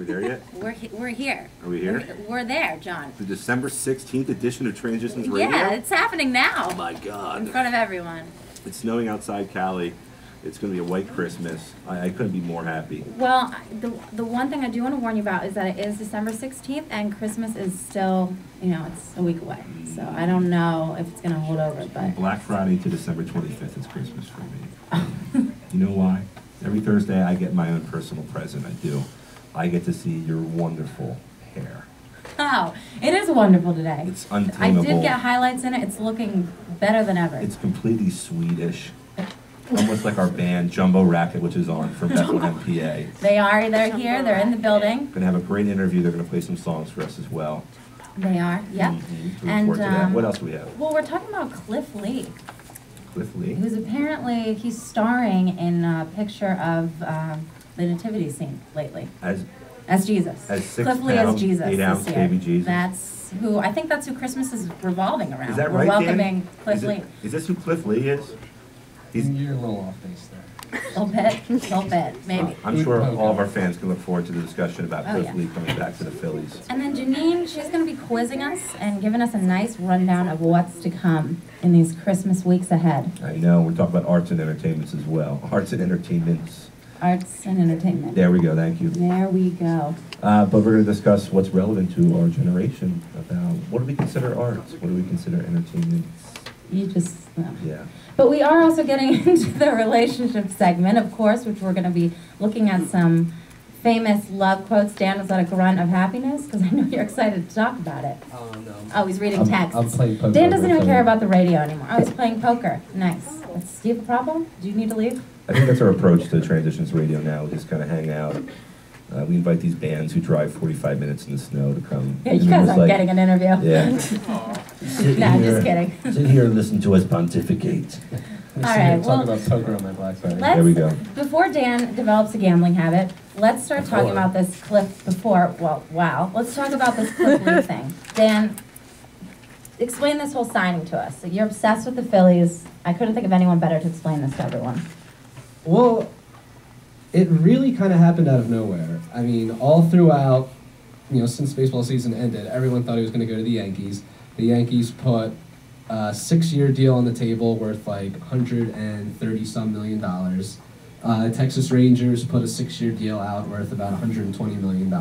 we there yet? We're here. Are we here? We're there, John. The December 16th edition of Transitions Radio? Yeah, it's happening now. Oh my God. In front of everyone. It's snowing outside Cali. It's going to be a white Christmas. I couldn't be more happy. Well, the one thing I do want to warn you about is that it is December 16th and Christmas is still, it's a week away. So I don't know if it's going to hold over, but... Black Friday to December 25th is Christmas for me. You know why? Every Thursday I get my own personal present. I do. I get to see your wonderful hair. Oh, it is wonderful today. It's untamable. I did get highlights in it. It's looking better than ever. It's completely Swedish. Almost like our band, Jumbo Racket, which is on from Bethlehem, PA. They're here, they're in the building. Going to have a great interview. They're going to play some songs for us as well. They are, yep. And what else do we have? Well, we're talking about Cliff Lee. Cliff Lee? Who's apparently, he's starring in a picture of the nativity scene lately. As Jesus. As 6 Cliff Lee pound, as Jesus 8 ounce this year. baby Jesus. I think that's who Christmas is revolving around. Is that We're right, welcoming Dan? Cliff Lee. Is this who Cliff Lee is? You're a little off base there. A little bit, maybe. I'm sure all of our fans can look forward to the discussion about Cliff yeah. Lee coming back to the Phillies. And then Janine, she's going to be quizzing us and giving us a nice rundown of what's to come in these Christmas weeks ahead. I know, we're talking about arts and entertainments as well. Arts and entertainments. Arts and entertainment. There we go, thank you. There we go. But we're going to discuss what's relevant to our generation about what do we consider arts, what do we consider entertainment. Yeah. But we are also getting into the relationship segment, of course, which we're going to be looking at some famous love quotes. Dan, was that a grunt of happiness? Because I know you're excited to talk about it. Oh, no. Oh, he's reading texts. I'm playing poker. Dan doesn't even care about the radio anymore. Oh, he's playing poker. Nice. Do you have a problem? Do you need to leave? I think that's our approach to Transitions Radio now. We just kind of hang out. We invite these bands who drive 45 minutes in the snow to come. Yeah, you guys aren't getting an interview. Yeah. No, just kidding. Sit here and listen to us pontificate. All right, talk about poker on my Black Friday. There we go. Before Dan develops a gambling habit, let's start talking about this Cliff let's talk about this Cliff Lee thing. Dan, explain this whole signing to us. So you're obsessed with the Phillies. I couldn't think of anyone better to explain this to everyone. Well, it really kind of happened out of nowhere. I mean, all throughout, since baseball season ended, everyone thought he was going to go to the Yankees. The Yankees put a 6-year deal on the table worth like $130-some million. Texas Rangers put a 6-year deal out worth about $120 million.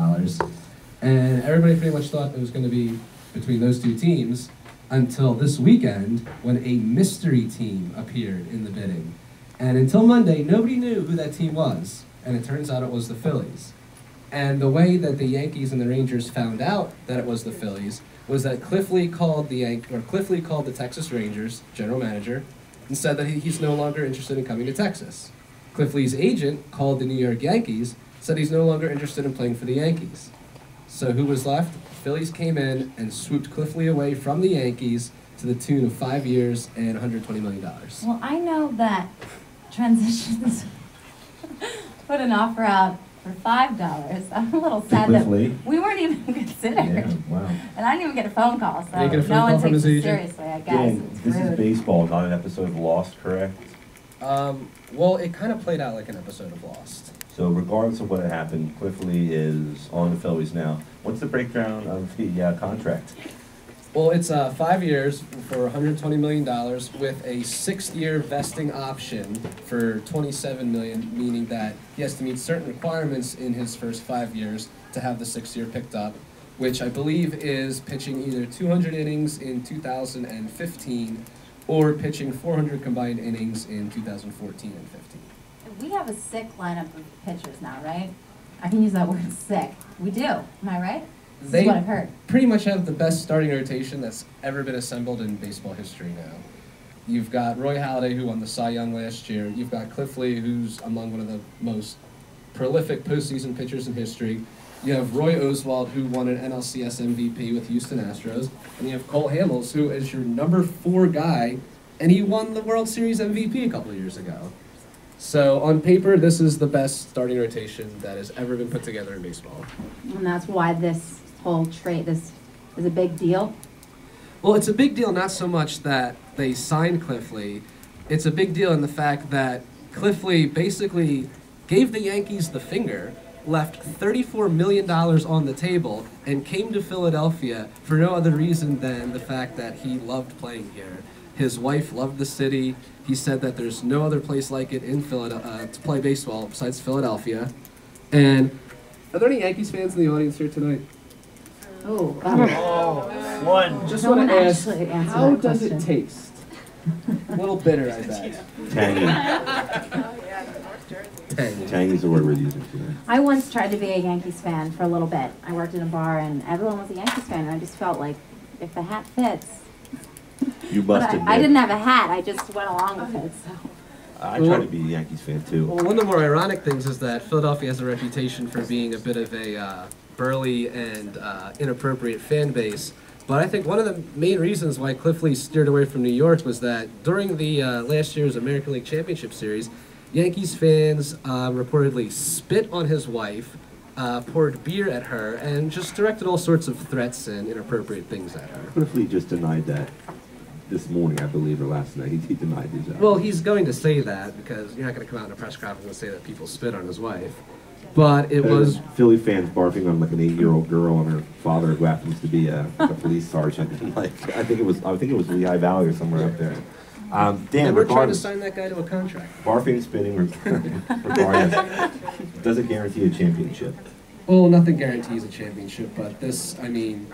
And everybody pretty much thought it was going to be between those two teams until this weekend when a mystery team appeared in the bidding. And until Monday, nobody knew who that team was. And it turns out it was the Phillies. And the way that the Yankees and the Rangers found out that it was the Phillies was that Cliff Lee called the Texas Rangers general manager and said that he's no longer interested in coming to Texas. Cliff Lee's agent called the New York Yankees, said he's no longer interested in playing for the Yankees. So who was left? The Phillies came in and swooped Cliff Lee away from the Yankees to the tune of 5 years and $120 million. Well, I know that Transitions put an offer out for $5. I'm a little sad that we weren't even considered. Yeah, wow. And I didn't even get a phone call, so no one takes it seriously, I guess. Dan, this is baseball, not an episode of Lost, correct? Well, it kind of played out like an episode of Lost. So regardless of what had happened, Cliff Lee is on the Phillies now. What's the breakdown of the contract? Well, it's 5 years for $120 million with a 6-year vesting option for $27 million, meaning that he has to meet certain requirements in his first 5 years to have the 6th year picked up, which I believe is pitching either 200 innings in 2015 or pitching 400 combined innings in 2014 and 15. We have a sick lineup of pitchers now, right? I can use that word sick. We do. Am I right? This is what I've heard. Pretty much have the best starting rotation that's ever been assembled in baseball history now. You've got Roy Halladay, who won the Cy Young last year. You've got Cliff Lee, who's among one of the most prolific postseason pitchers in history. You have Roy Oswalt, who won an NLCS MVP with Houston Astros. And you have Cole Hamels, who is your number 4 guy, and he won the World Series MVP a couple of years ago. So on paper, this is the best starting rotation that has ever been put together in baseball. And that's why this whole trade, this is a big deal? Well, it's a big deal not so much that they signed Cliff Lee. It's a big deal in the fact that Cliff Lee basically gave the Yankees the finger left $34 million on the table and came to Philadelphia for no other reason than the fact that he loved playing here. His wife loved the city. He said that there's no other place like it in Philadelphia to play baseball besides Philadelphia. And are there any Yankees fans in the audience here tonight? Oh, One. Just No want one to ask, actually answered how that does it question. taste? A little bitter, I bet. Tangy. Tangy. Tangy is the word we're using today. I once tried to be a Yankees fan for a little bit. I worked in a bar and everyone was a Yankees fan, and I just felt like if the hat fits. You But busted I didn't have a hat. I just went along with it. So. I try to be a Yankees fan too. Well, one of the more ironic things is that Philadelphia has a reputation for being a bit of a burly and inappropriate fan base. But I think one of the main reasons why Cliff Lee steered away from New York was that during the last year's American League Championship Series, Yankees fans reportedly spit on his wife, poured beer at her, and just directed all sorts of threats and inappropriate things at her. Cliff Lee just denied that this morning, I believe, or last night. He denied his. Well, he's going to say that because you're not going to come out in a press conference and say that people spit on his wife. But it was Philly fans barfing on like an 8-year-old girl and her father who happens to be a police sergeant. Like I think it was Lehigh Valley or somewhere up there. Dan, and we're trying to regardless, sign that guy to a contract. barfing, spitting, regardless, doesn't guarantee a championship. Well, nothing guarantees a championship, but this, I mean,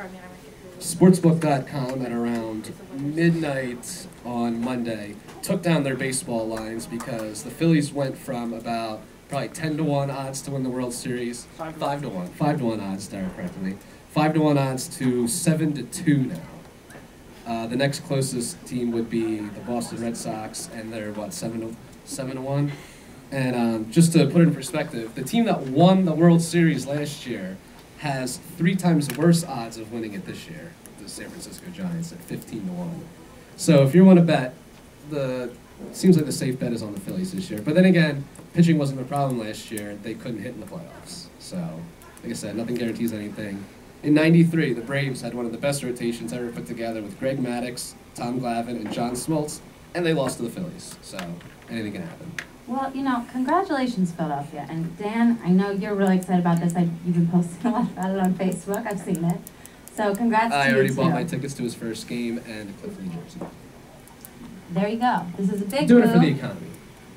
Sportsbook.com at around midnight on Monday took down their baseball lines because the Phillies went from about probably 10-1 odds to win the World Series, 5-1 odds, Derek corrected me, 5-1 odds to 7-2 now. The next closest team would be the Boston Red Sox, and they're what 7-1. And just to put it in perspective, the team that won the World Series last year has 3 times worse odds of winning it this year. The San Francisco Giants at 15-1. So if you want to bet, seems like the safe bet is on the Phillies this year. But then again, pitching wasn't a problem last year. They couldn't hit in the playoffs. So, like I said, nothing guarantees anything. In '93, the Braves had one of the best rotations ever put together with Greg Maddux, Tom Glavine, and John Smoltz, and they lost to the Phillies. So, anything can happen. Well, congratulations, Philadelphia. And Dan, I know you're really excited about this. You've been posting a lot about it on Facebook. I've seen it. So congrats to you, I already too. bought my tickets to his first game and to Cliff Lee jersey. There you go. This is a big Doing it for move. the economy.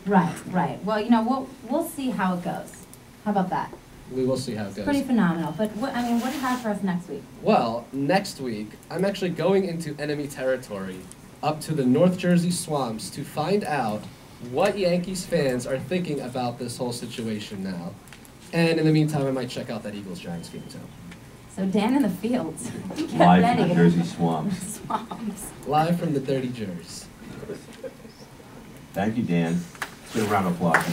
Right. Well, we'll see how it goes. How about that? We will see how it It's goes. pretty phenomenal. But what do you have for us next week? Well, next week, I'm actually going into enemy territory up to the North Jersey swamps to find out what Yankees fans are thinking about this whole situation now. And in the meantime, I might check out that Eagles-Giants game too. So Dan in the fields. Get Live ready. from the Jersey swamps. Swamps. Live from the Dirty Jers. Thank you, Dan. Let's give a round of applause.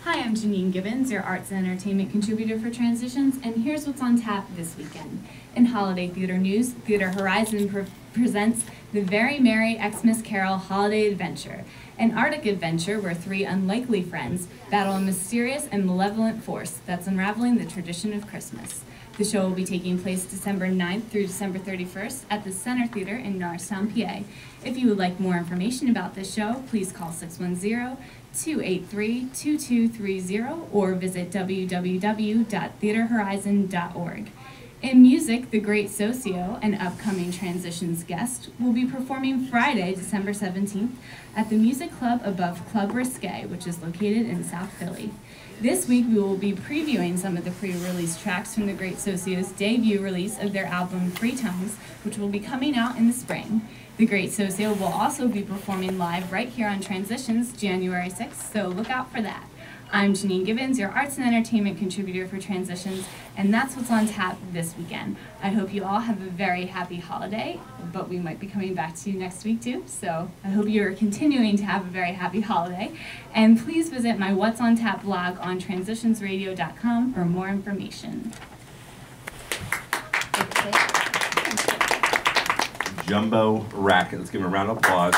Hi, I'm Janine Gibbons, your arts and entertainment contributor for Transitions, and here's what's on tap this weekend. In holiday theater news, Theater Horizon presents The Very Merry Xmas Carol Holiday Adventure, an Arctic adventure where 3 unlikely friends battle a mysterious and malevolent force that's unraveling the tradition of Christmas. The show will be taking place December 9th through December 31st at the Center Theater in Norristown, PA. If you would like more information about this show, please call 610-283-2230 or visit www.theaterhorizon.org. In music, the Great Socio, an upcoming Transitions guest, will be performing Friday, December 17th at the Music Club above Club Risque, which is located in South Philly. This week, we will be previewing some of the pre-release tracks from the Great Socio's debut release of their album Free Tongues, which will be coming out in the spring. The Great Socio will also be performing live right here on Transitions January 6th, so look out for that. I'm Janine Gibbons, your arts and entertainment contributor for Transitions, and that's what's on tap this weekend. I hope you all have a very happy holiday, but we might be coming back to you next week too, so I hope you're continuing to have a very happy holiday. And please visit my What's on Tap blog on transitionsradio.com for more information. Jumbo Racket. Let's give him a round of applause.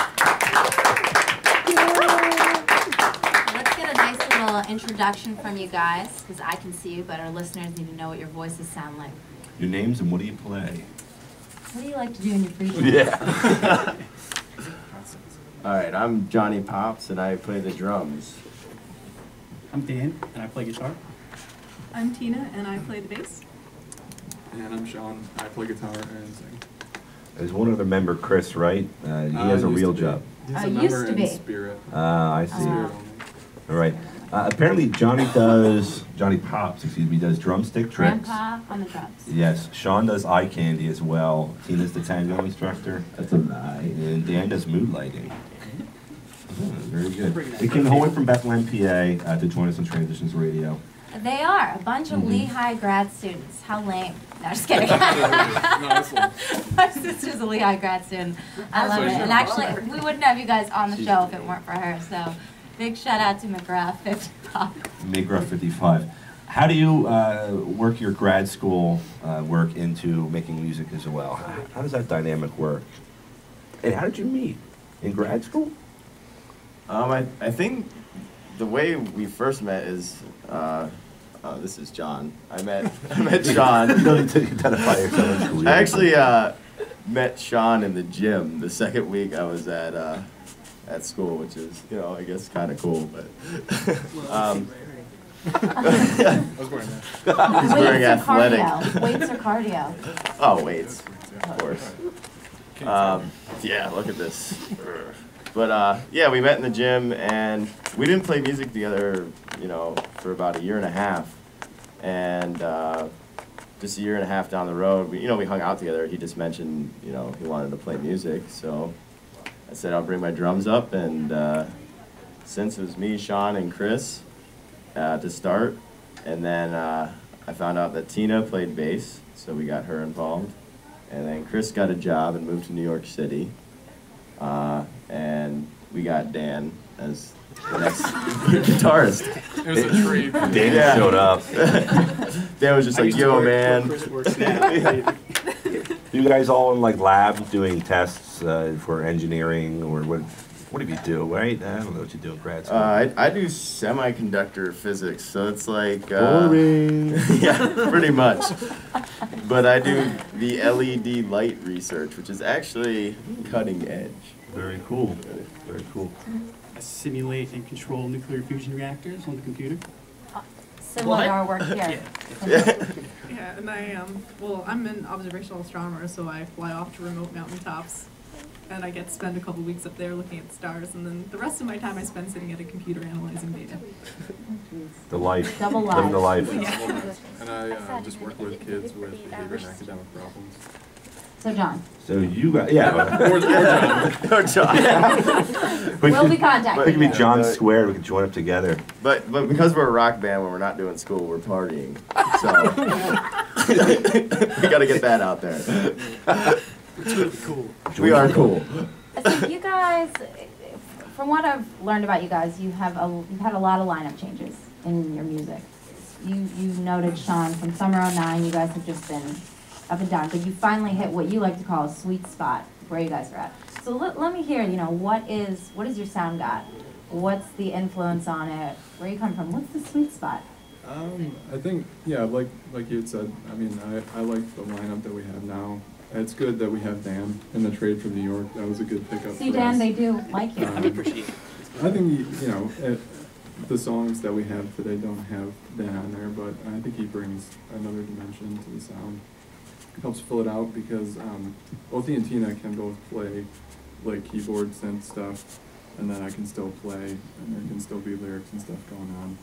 Let's get a nice little introduction from you guys, because I can see you, but our listeners need to know what your voices sound like. Your names and what do you play? What do you like to do in your free time? Yeah. All right, I'm Johnny Pops, and I play the drums. I'm Dan, and I play guitar. I'm Tina, and I play the bass. And I'm Sean. I play guitar and sing. There's one other member, Chris, right? He has a Used real to be. job. He's a Used member to in be. spirit. I see. Spirit All right. Apparently, Johnny Pops, does drumstick tricks. Grandpa on the drums. Yes, Sean does eye candy as well. Tina's the tango instructor. That's a lie. And Dan does mood lighting. Very good. They came the whole way from Bethlehem, PA, to join us on Transitions Radio. They are a bunch of Lehigh grad students. How lame. No, just kidding. My sister's a Lehigh grad student. I love it. And actually, we wouldn't have you guys on the show if it weren't for her. So big shout out to McGrath 55. McGrath 55. How do you work your grad school work into making music as well? How does that dynamic work? And how did you meet? In grad school? I think the way we first met is, this is John. I met Sean. You don't need to identify yourself in school. I actually met Sean in the gym the second week I was at school, which is, I guess kind of cool, but. I was wearing that. He's wearing athletic. Cardio. Weights or cardio? Oh, weights, of course. Yeah, look at this. But yeah, we met in the gym, and we didn't play music together, for about a year and a half. And just a year and a half down the road, we hung out together. He just mentioned, he wanted to play music, so I said I'll bring my drums up. And since it was me, Sean, and Chris to start, and then I found out that Tina played bass, so we got her involved. And then Chris got a job and moved to New York City. And we got Dan as the next guitarist. It was a treat. Dan showed up. Dan was just like, yo, man. You guys all in labs doing tests for engineering, or what do you do, right? I don't know what you do in grad school. I do semiconductor physics, so it's like... Boring. Yeah, pretty much. But I do the LED light research, which is actually cutting edge. Very cool. Very cool. I simulate and control nuclear fusion reactors on the computer. Similar to our work here. Yeah, and I'm an observational astronomer, so I fly off to remote mountaintops, and I get to spend a couple weeks up there looking at the stars, and then the rest of my time I spend sitting at a computer analyzing data. The life. Double life. Living the life. And I just work with kids with behavior and academic problems. So John, So you got, yeah. Or John. Or John. we'll be contacting We could be you. John Squared. We could join up together. But because we're a rock band, when we're not doing school, we're partying. So we got to get that out there. It's really cool. We are cool. So you guys, from what I've learned about you guys, you've had a lot of lineup changes in your music. You noted, Sean, from summer '09, you guys have just been up and down, but you finally hit what you like to call a sweet spot where you guys are at. So let me hear, what is your sound got? What's the influence on it? Where you come from? What's the sweet spot? I think, yeah, like you had said, I mean, I like the lineup that we have now. It's good that we have Dan in the trade from New York. That was a good pickup See, for Dan, us. they do like you. I appreciate it. I think, the songs that we have today don't have Dan on there, but I think he brings another dimension to the sound. Helps fill it out because both he and Tina can both play keyboard synth stuff, and then I can still play, and there can still be lyrics and stuff going on.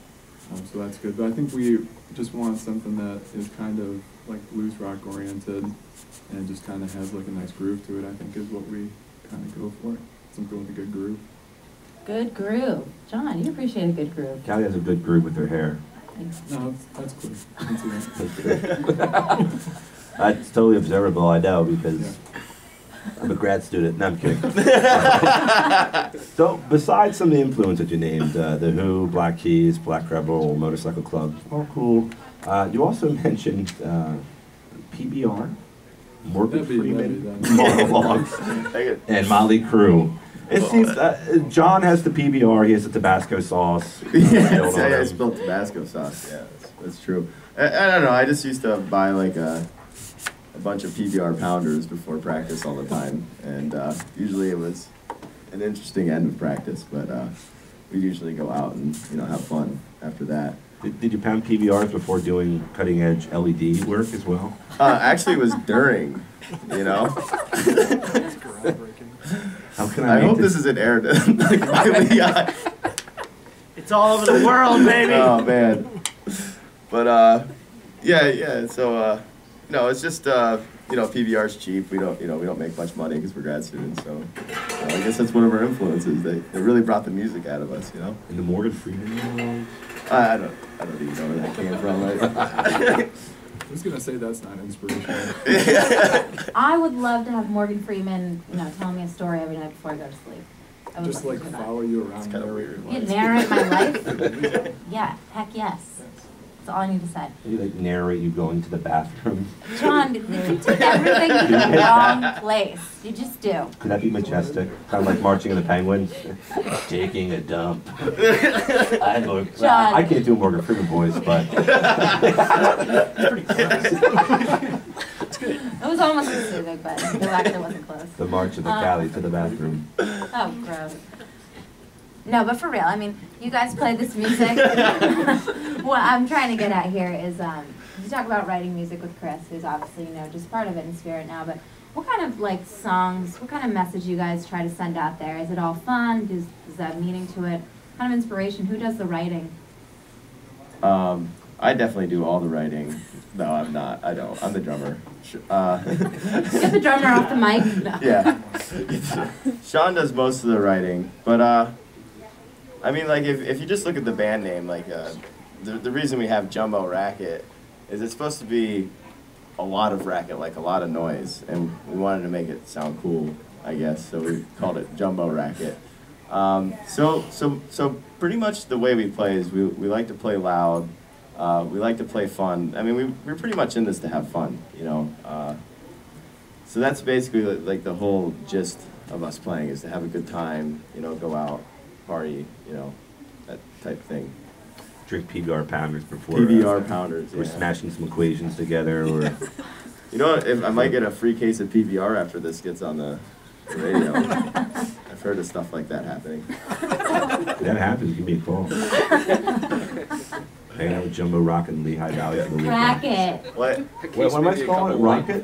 So that's good. But I think we just want something that is kind of blues rock oriented, and just kind of has a nice groove to it. I think is what we kind of go for. Something with a good groove. Good groove. John, you appreciate a good groove. Callie has a good groove with her hair. No, that's clear. I can see that. That's totally observable, I know, because I'm a grad student. No, I'm kidding. So, besides some of the influence that you named, The Who, Black Keys, Black Rebel, Motorcycle Club, all cool. You also mentioned PBR, Morbid That'd be Freeman, that. Monologues, and Motley Crue. It seems John has the PBR, he has the Tabasco sauce. Yes, I spilled Tabasco sauce. Yeah, that's true. I don't know. I just used to buy a bunch of PBR pounders before practice all the time, and usually it was an interesting end of practice. But we usually go out and have fun after that. Did you pound PBRs before doing cutting edge LED work as well? Actually, it was during, you know. How can I make hope this isn't aired like by Lehigh. It's all over the world, baby. Oh man. But yeah. So no, it's just you know, PBR's cheap. We don't make much money because we're grad students. So I guess that's one of our influences. They really brought the music out of us, you know. And the Morgan Freeman. I don't even know where that came from. I was gonna say that's not inspirational. I would love to have Morgan Freeman, telling me a story every night before I go to sleep. I would Just love like to do that. follow you around. Kinda weird. You narrate my life? Yeah, heck yes. That's all I need to say. Maybe like narrate you going to the bathroom. John, you take everything to the wrong place. You just do. Could that be majestic? Kind of like marching in the Penguins, taking a dump. John. I can't do a Morgan Freeman voice, but It was almost as soothing, but it actually wasn't close. the march of the Cali to the bathroom. Oh, gross. No, but for real, I mean, you guys play this music. What I'm trying to get at here is, you talk about writing music with Chris, who's obviously, just part of it in spirit now, but what kind of, songs, what kind of message you guys try to send out there? Is it all fun? Does that have meaning to it? What kind of inspiration? Who does the writing? I definitely do all the writing. No, I'm not. I don't. I'm the drummer. Get the drummer off the mic. No. Yeah. Sean does most of the writing, but I mean, if you just look at the band name, the reason we have Jumbo Racket is it's supposed to be a lot of racket, like a lot of noise, and we wanted to make it sound cool, I guess, so we called it Jumbo Racket. So pretty much the way we play is we like to play loud, we like to play fun. I mean, we're pretty much in this to have fun, so that's basically like the whole gist of us playing is to have a good time, go out, party, that type of thing. Drink PBR pounders before. PBR pounders. We're Yeah. smashing some equations together, or You know what? If I might get a free case of PBR after this gets on the radio. I've heard of stuff like that happening. if that happens, give me a call. Hanging out with Jumbo Rocket in Lehigh Valley for the weekend. Racket. What am I calling it? Rocket?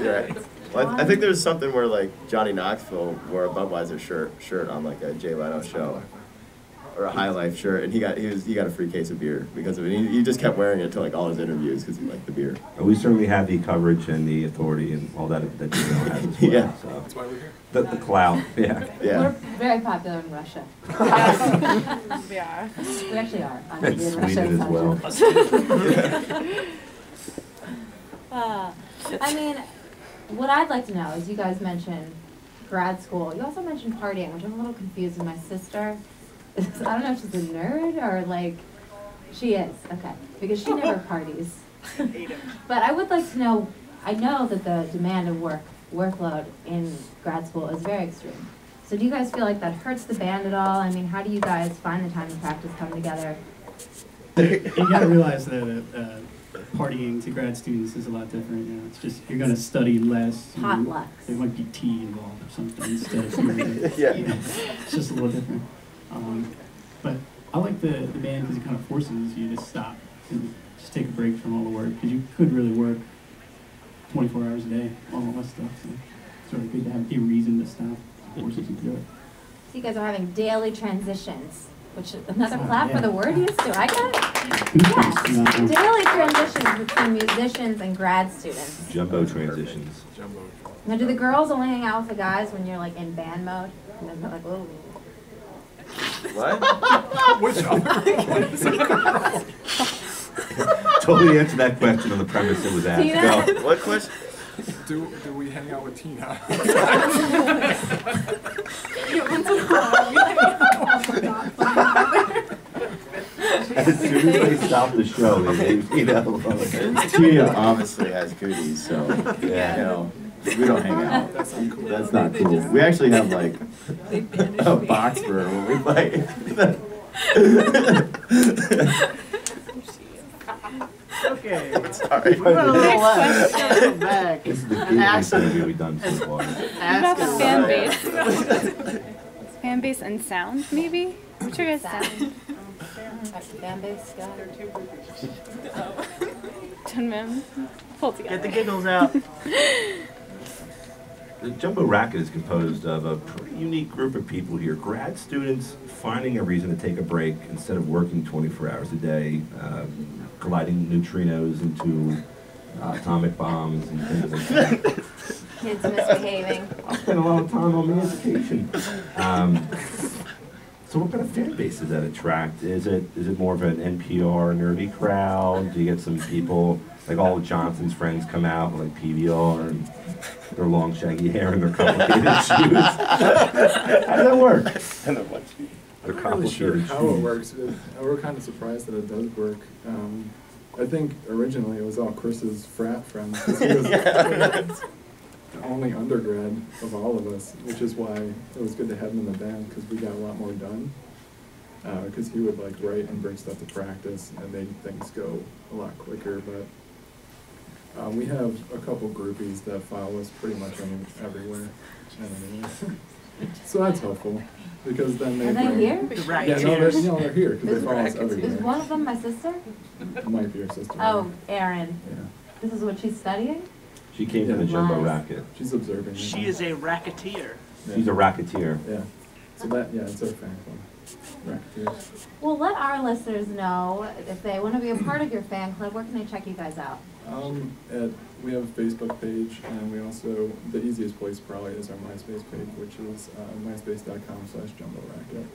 Yeah. Well, I think there's something where Johnny Knoxville wore a Budweiser shirt on a Jay Leno show, or a High Life shirt, and he got a free case of beer because of it. He just kept wearing it to all his interviews because he liked the beer. We certainly have the coverage and the authority and all that Jimbo has as well. Yeah. So. That's why we're here. The clout, yeah. We're very popular in Russia. We are. We actually are. And Honestly, in Russia, Sweden it's as well. I mean, what I'd like to know is you guys mentioned grad school. You also mentioned partying, which I'm a little confused with my sister. I don't know if she's a nerd or she is, okay, because she never parties. But I would like to know, I know that the demand of workload in grad school is very extreme. So do you guys feel like that hurts the band at all? I mean, how do you guys find the time to practice, come together? You gotta realize that partying to grad students is a lot different. It's just you're gonna study less. Potlucks. There might be tea involved or something instead of beer. Yeah. It's just a little different. But I like the band because it kind of forces you to stop and just take a break from all the work, because you could really work 24 hours a day, all that stuff. So it's really good to have a reason to stop. Forces you to do it. So you guys are having daily transitions, which is another clap for the word used to. I got it. Yes. Daily transitions between musicians and grad students. Jumbo transitions. Now, do the girls only hang out with the guys when you're in band mode? And then they're like, oh. What? Which other? Totally answer that question on the premise it was asked. Tina? Go. What question? Do we hang out with Tina? As soon as they stop the show, Tina obviously has cooties, so Yeah. we don't hang out. That's not cool. That's not cool. We actually have a box for her when we play. Okay. Sorry. We're a little left. Back. This is the gayest interview we've done so far. About the fan base. Fan base and sound, maybe? What's your guys' sound? Fan base guy. Ten men. Pull together. Get the giggles out. The Jumbo Racket is composed of a pretty unique group of people here. Grad students finding a reason to take a break instead of working 24 hours a day, colliding neutrinos into atomic bombs and things like that. Kids misbehaving. I spent a lot of time on my education. So what kind of fan base does that attract? Is it more of an NPR nerdy crowd? Do you get some people, like all of Johnson's friends come out with like PBR and their long shaggy hair and their complicated shoes? How does that work? And a bunch I'm not really sure how it works. We're kind of surprised that it does work. I think originally it was all Chris's frat friends. 'Cause he was the only undergrad of all of us, which is why it was good to have him in the band, because we got a lot more done. Because he would like write and bring stuff to practice and make things go a lot quicker. But we have a couple groupies that follow us pretty much everywhere. So that's helpful. Because then they Are they bring, here? Yeah, they're here because they follow us everywhere. Is one of them my sister? It might be your sister. Oh, Erin. Yeah. This is what she's studying? She came to the Jumbo Nice. Racket. She's observing. She is a racketeer. She's a racketeer. Yeah. So it's our fan club. Racketeers. Well, let our listeners know if they want to be a part of your fan club, where can they check you guys out? We have a Facebook page, and we also, the easiest place probably is our MySpace page, which is myspace.com/jumboracket.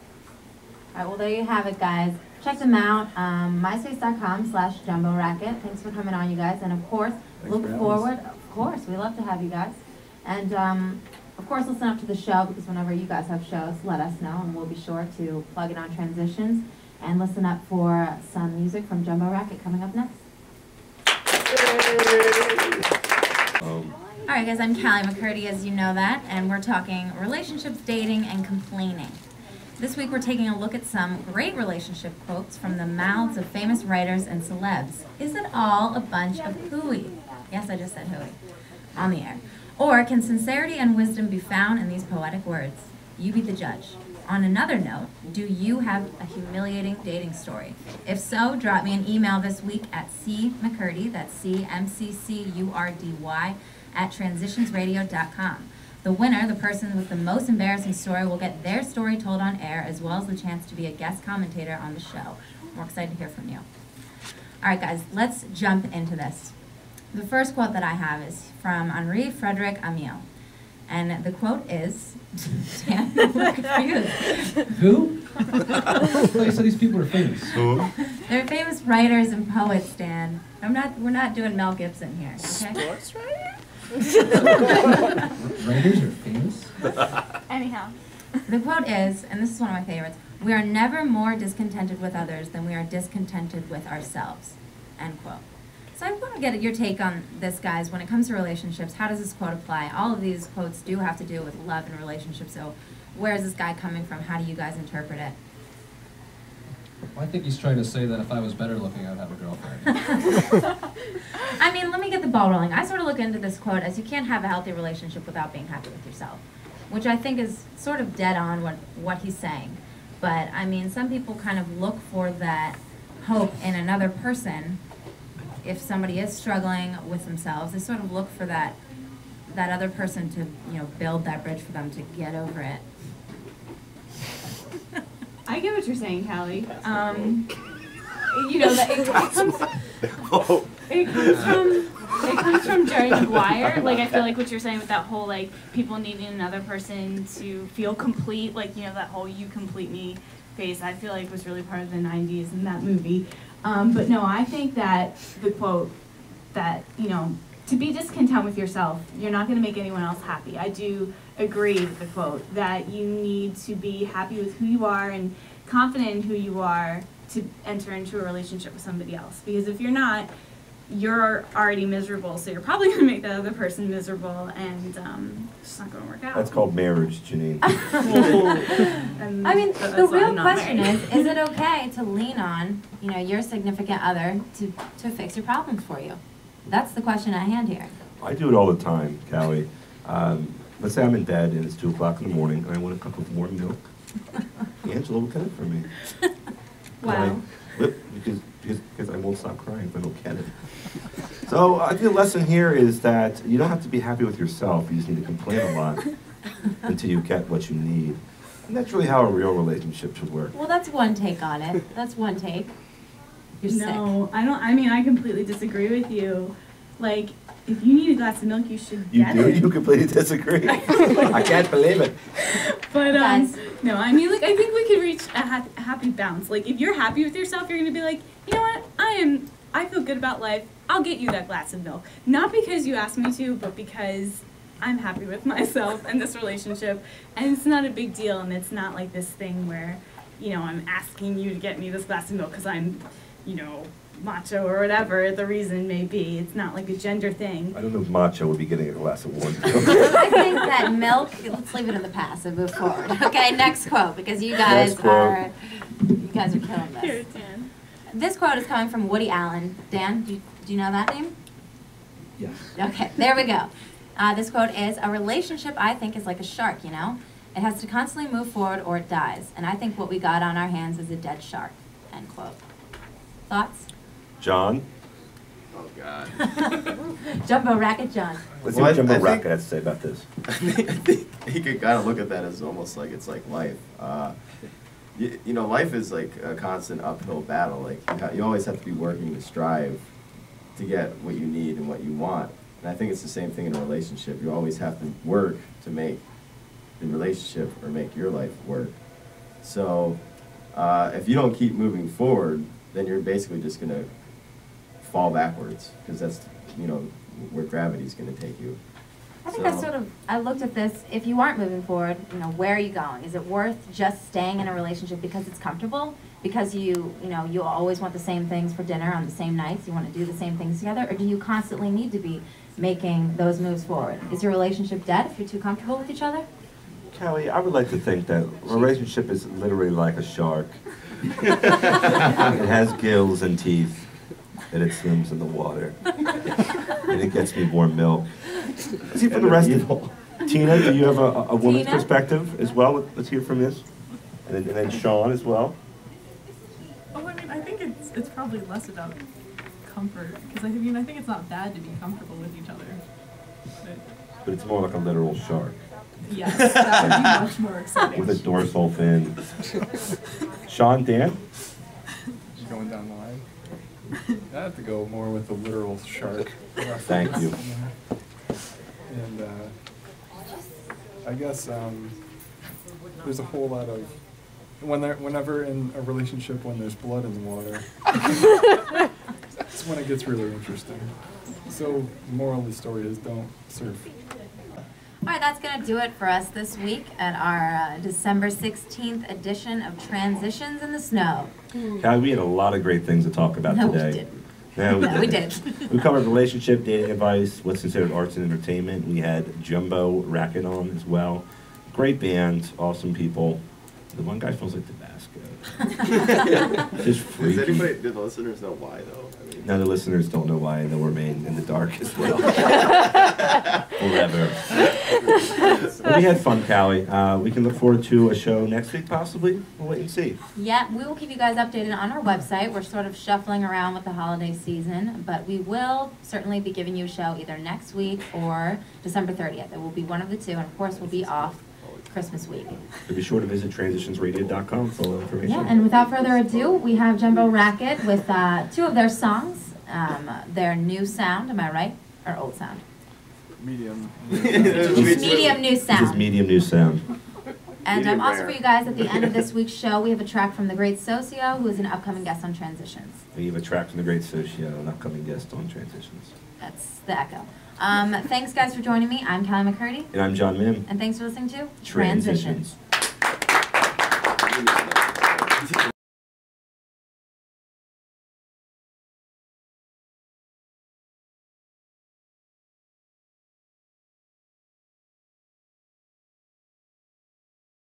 All right, well, there you have it, guys. Check them out, myspace.com/jumboracket. Thanks for coming on, you guys. And, of course, Thanks look for having forward. us. Of course, we love to have you guys. And, of course, listen up to the show, because whenever you guys have shows, let us know, and we'll be sure to plug it on Transitions. And listen up for some music from Jumbo Racket coming up next. All right, guys, I'm Callie McCurdy, as you know that, and we're talking relationships, dating, and complaining. This week, we're taking a look at some great relationship quotes from the mouths of famous writers and celebs. Is it all a bunch of hooey? Yes, I just said hooey. On the air. Or can sincerity and wisdom be found in these poetic words? You be the judge. On another note, do you have a humiliating dating story? If so, drop me an email this week at cmccurdy, that's CMCCURDY, at transitionsradio.com. The winner, the person with the most embarrassing story, will get their story told on air, as well as the chance to be a guest commentator on the show. We're excited to hear from you. All right, guys, let's jump into this. The first quote that I have is from Henri Frederic Amiel. And the quote is, Dan, we're confused. Who? I thought you said these people are famous. Who? They're famous writers and poets, Dan. We're not doing Mel Gibson here, okay? Sports writer? Writers are famous? Anyhow. The quote is, and this is one of my favorites, we are never more discontented with others than we are discontented with ourselves, end quote. So I want to get your take on this, guys. When it comes to relationships, how does this quote apply? All of these quotes do have to do with love and relationships, so where is this guy coming from? How do you guys interpret it? Well, I think he's trying to say that if I was better looking, I'd have a girlfriend. I mean, let me get the ball rolling. I sort of look into this quote as you can't have a healthy relationship without being happy with yourself, which I think is sort of dead on what he's saying. But, I mean, some people kind of look for that hope in another person. If somebody is struggling with themselves, they sort of look for that other person to, build that bridge for them to get over it. I get what you're saying, Callie. That it comes from Jerry Maguire. Like, I feel like what you're saying with that whole, like, people needing another person to feel complete, like, that whole you complete me phase, I feel like was really part of the 90s in that movie. But no, I think that the quote that, to be discontent with yourself, you're not going to make anyone else happy. I do agree with the quote that you need to be happy with who you are and confident in who you are to enter into a relationship with somebody else. Because if you're not, you're already miserable, so you're probably going to make that other person miserable, and it's just not going to work out. That's called marriage, Janine. I mean, the real question is it okay to lean on, your significant other to fix your problems for you? That's the question at hand here. I do it all the time, Callie. Let's say I'm in bed and it's 2 o'clock in the morning and I want a cup of warm milk. Angela will cut it for me. Wow. Because I won't stop crying if I don't get it. So I think the lesson here is that you don't have to be happy with yourself. You just need to complain a lot until you get what you need. And that's really how a real relationship should work. Well, that's one take on it. That's one take. You're No, I don't. I mean, I completely disagree with you. Like, if you need a glass of milk, you should You get do? it. You completely disagree. I can't believe it. But Guys. no, I mean, like, I think we could reach a happy balance. Like, if you're happy with yourself, you're gonna be like, you know what? I feel good about life. I'll get you that glass of milk. Not because you asked me to, but because I'm happy with myself and this relationship. And it's not a big deal, and it's not like this thing where, you know, I'm asking you to get me this glass of milk because I'm, you know, macho or whatever the reason may be. It's not like a gender thing. I don't know if Macho would be getting a glass of water. I think that milk, let's leave it in the past and move forward. Okay, next quote, because you guys Next quote. you guys are killing this. Here, Dan. This quote is coming from Woody Allen. Dan, do you know that name? Yes. Okay, there we go. This quote is, "A relationship, I think, is like a shark, you know? It has to constantly move forward or it dies. And I think what we got on our hands is a dead shark." End quote. Thoughts? John? Oh, God. Jumbo Racket John. Let's see Well, what Jumbo I think- Rocket has to say about this. I think you could kind of look at that as almost like it's like life. You know, life is like a constant uphill battle. Like you always have to be working to strive to get what you need and what you want. And I think it's the same thing in a relationship. You always have to work to make the relationship or make your life work. So if you don't keep moving forward, then you're basically just going to fall backwards because that's, you know, where gravity's going to take you. I think I looked at this, if you aren't moving forward, you know, where are you going? Is it worth just staying in a relationship because it's comfortable? Because you always want the same things for dinner on the same nights, you want to do the same things together? Or do you constantly need to be making those moves forward? Is your relationship dead if you're too comfortable with each other? Kelly, I would like to think that a relationship is literally like a shark. It has gills and teeth, and it swims in the water. And it gets me warm milk. Let's see for the rest of Tina, do you have a woman's Tina? perspective as well? Let's hear from this. And then Sean as well. Oh, I mean, I think it's probably less about comfort, because I think it's not bad to be comfortable with each other. But it's more like a literal shark. Yes, that would be much more exciting. With a dorsal fin. Sean, Dan? Just going down the line. I have to go more with the literal shark. Thank you. And I guess there's a whole lot of whenever in a relationship when there's blood in the water, that's when it gets really interesting. So the moral of the story is don't surf. All right, that's going to do it for us this week at our December 16th edition of Transitions in the Snow. Kelly, we had a lot of great things to talk about No, today. we didn't. No, No, we didn't. We covered relationship, dating advice, what's considered arts and entertainment. We had Jumbo Racket on as well. Great band, awesome people. The one guy smells like Tabasco. Just freaky. Did the listeners know why, though? I mean, Now the listeners don't know why, and they'll remain in the dark as well. Forever. Well, we had fun, Callie. We can look forward to a show next week, possibly. We'll wait and see. Yeah, we will keep you guys updated on our website. We're sort of shuffling around with the holiday season, but we will certainly be giving you a show either next week or December 30th. It will be one of the two, and of course we'll be off Christmas week. So be sure to visit transitionsradio.com for all information. Yeah, and without further ado, we have Jumbo Racket with two of their songs, their new sound, am I right? Or old sound? Medium. Just medium new sound. Just medium new sound. And Medium also rare. for you guys, at the end of this week's show, we have a track from the great Socio, who is an upcoming guest on Transitions. We have a track from the great Socio, an upcoming guest on Transitions. That's the echo. Thanks, guys, for joining me. I'm Callie McCurdy. And I'm John Mim. And thanks for listening to Transitions.